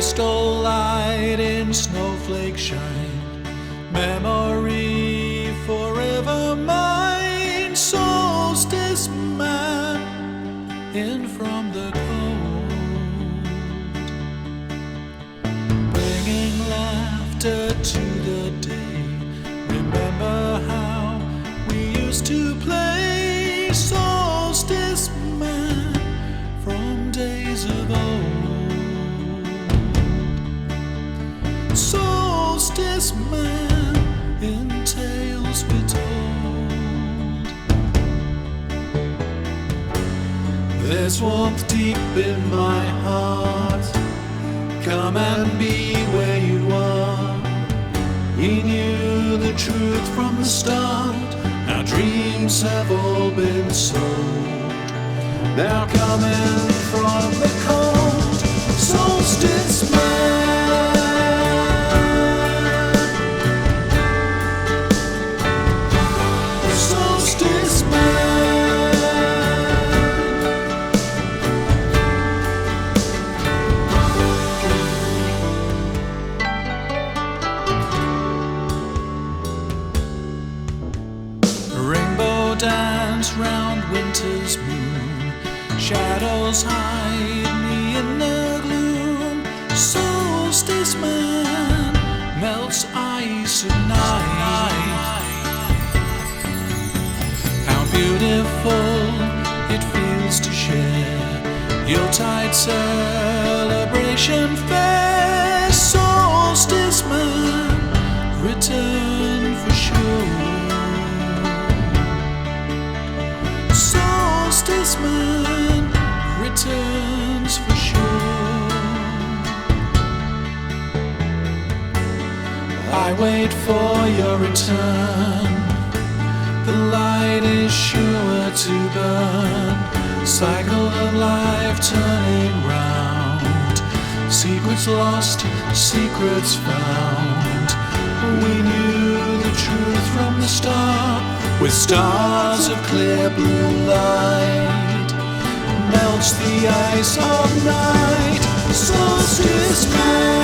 crystal light in snowflake shine, memory forever mine. Solstice man in from the cold, bringing laughter to the day. Remember how we used to play Solstice man from days of old. Solstice man in tales we told. There's warmth deep in my heart. Come and be where you are. We knew the truth from the start. Our dreams have all been sold. Now coming from the cold, Solstice man. Solstice man. Rainbow dance round winter's moon. Shadows hide me in the gloom. Solstice man melts ice at night. How beautiful it feels to share Yuletide celebration fair. Solstice man, return for sure. Solstice man returns for sure. I wait for your return. The light is sure to burn. Cycle of life turning round. Secrets lost, secrets found. We knew the truth from the start. With stars of clear blue light, melts the ice of night. Solstice man.